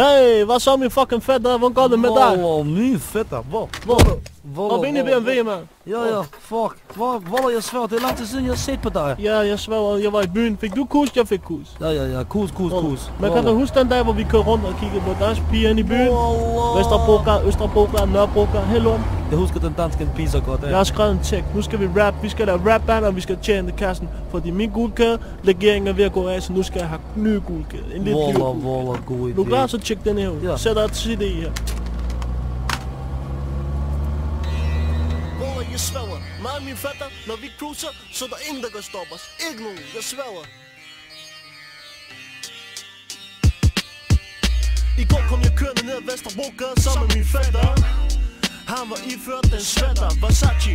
Hey, hvad så min fucking fætter? Hvordan går det med dig? Hvor min fætter? Hvor? Op ind i BMW, mand. Ja, fuck. Hvor jeg svær? Det er lang tid siden, jeg har set på dig. Ja, jeg svær, jeg var i byen. Fik du kus? Jeg fik kus. Ja, kus. Men kan du huske den dag, hvor vi kørte rundt og kiggede på dansk piger i byen? Østerbroka, Nørrebroka, Hellund. Jeg husker den danske pige så godt. Jeg har skrevet en tekst. Nu skal vi rap. Vi skal lave rap-band, og vi skal tjene kassen. Fordi min guldkæde, legeringen er ved at gå af, så nu skal jeg have nye guldkæde. En lidt Hvor god idé. Du er klar, så tjek den her ud. Ja. Sæt dig et CD her. Jeg sværger, mig og min fætter, når vi cruiser, så der ingen, der kan stoppe os. Ikke nogen, jeg sværger. I går kom jeg kørende ned ad Vesterbrogade sammen med min fætter. Han var iført den sweater, Versace,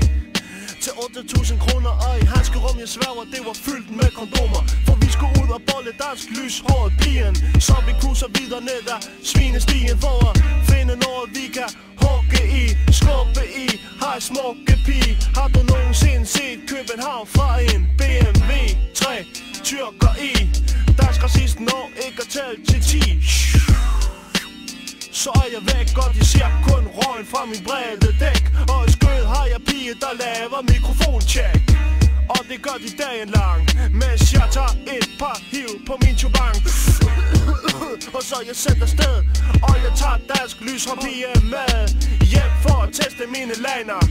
til 8.000 kroner. Og i handskerum, jeg sværger, det var fyldt med kondomer. For vi skulle ud og bolle dansk lyshåret pigen. Så vi cruiser videre ned ad svinestien for at finde noget, vi kan hugge i, skubbe i. Hej smukke pige, har du nogensinde set København fra en BMW 3 tyrker i? Dansk racist når ikke at tælle til 10. Så er jeg væk, og de ser kun røgen fra min brede dæk. Og i skød har jeg pige, der laver mikrofoncheck. Og det gør de dagen lang, mens jeg tager et par hiv på min tubang. Og så jeg sendt afsted, og jeg tager dansk lyshårpige med hjem for at teste mine laner.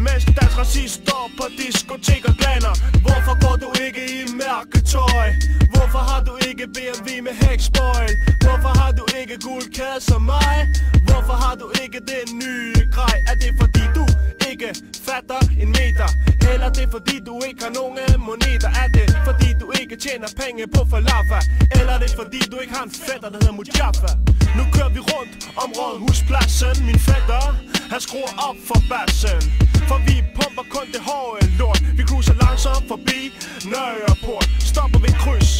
Mens dansk racist står på diskotek og glaner. Hvorfor går du ikke i mærketøj? Hvorfor har du ikke BMW med hækspoil? Hvorfor har du ikke guldkæde som mig? Hvorfor har du ikke den nye grej? Er det fordi du ikke fatter en meter? Eller det fordi du ikke har nogen moneter? Er det fordi du ikke tjener penge på falafel? Eller er det fordi du ikke har en fætter, der hedder Mujaffa? Nu kører vi rundt om Rådhuspladsen. Min fætter, han skruer op for bassen. For vi pumper kun det hårde lort. Vi cruiser langsomt forbi Nørreport. Stopper ved kryds,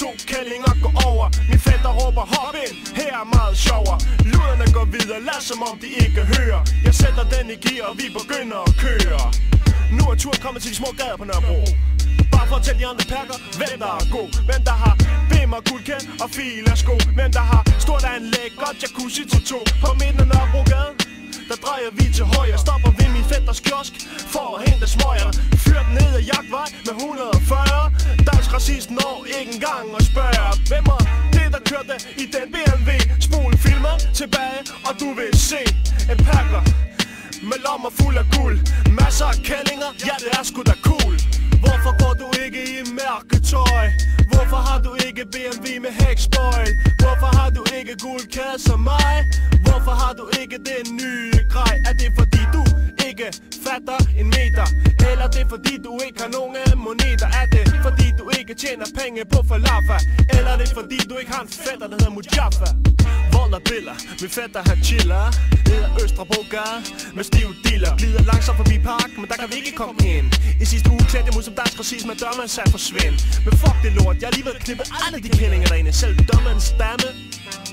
2 kællinger går over. Min fætter råber hop ind, her er meget sjovere. Lyderne går videre, lad som om de ikke hører. Jeg sætter den i gear, og vi begynder at køre. Nu er turen kommet til de små gader på Nørrebro. Bare for at tælle de andre perker, hvem der er god. Hvem der har bimmer, guldkænd og filersko. Hvem der har stort anlæg og jacuzzi til 2. På midten af Nørrebrogade, der drejer vi til højre. Stopper ved min fætters kiosk for at hente smøger. Fyr den ned ad jagtvej med 140. Dansk racist når ikke engang og spørger, hvem er det, der kørte i den BMW? Spol filmer tilbage, og du vil se en pakker med lommer fuld af guld. Masser af kællinger, ja det er sgu da cool. Hvorfor går du ikke i mærketøj? Hvorfor har du ikke BMW med hækspoil? Hvorfor har du ikke guldkæde som mig? Hvorfor har du ikke den nye grej? Er det fordi du ikke fatter en meter? Eller det fordi du ikke har nogen moneter? Er det fordi du ikke tjener penge på falafel? Eller er det fordi du ikke har en fætter, der hedder Mujaffa? Vold og biller, min fætter han chiller ned ad Østerbroka med stiv dealer. Glider langsomt forbi park, men der kan vi ikke komme ind. I sidste uge klædte jeg mod som dansk racist, men dørmanden sagde forsvind. Men fuck det lort, jeg har lige været knippet alle de kællinger derinde. Selv dørmandens dame,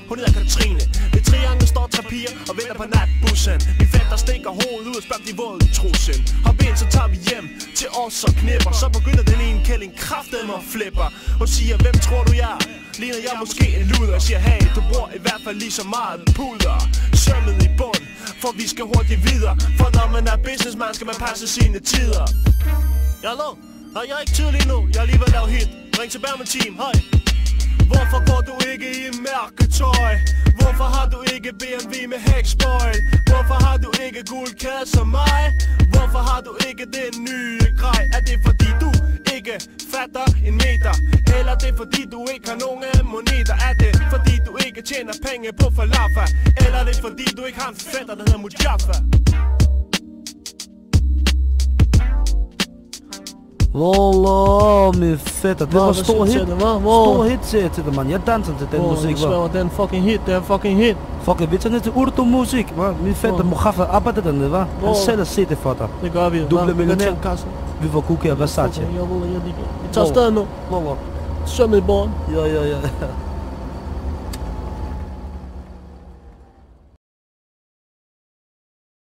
hun hedder Katrine. Ved trianglet står 3 piger og venter på natbussen. Min fætter stikker hovedet ud og spørger de våde i trussen. Hop ind, så tager vi hjem til os og knipper. Så begynder den ene kælling kraftedeme og flipper. Hun siger, hvem tror du jeg er? Ligner jeg måske en luder? Jeg siger, hey, du bruger i hvert fald lige så meget puder. Sømmet i bund, for vi skal hurtigt videre. For når man er businessman, skal man passe sine tider. Hallo? Har jeg ikke tid lige nu? Jeg har lige været lavet hit. Ring til Berman Team, hej. Hvorfor går du ikke i mærketøj? Hvorfor har du ikke BMW med hækspoil? Hvorfor har du ikke guldkæde som mig? Hvorfor har du ikke den nye grej? Er det fordi du ikke fatter en meter? Eller er det fordi du ikke har nogen moneter? Er det fordi du ikke tjener penge på falafel? Eller er det fordi du ikke har en fætter, der hedder Mujaffa? Wallah, min fætter, det var stor hit. Stor hit til det, man. Jeg danser til den musik, hva'? Det er en fucking hit, det er en fucking hit. Fuck, vi tager ned til Urdu-musik, hva'? Min fætter Mujaffa arbejder dernede, hva'? Han sælger CD for dig. Det gør vi, Du bliver militær. Vi får Kuki og Versace. Vi tager afsted nu. Sømmet i borgen. Ja.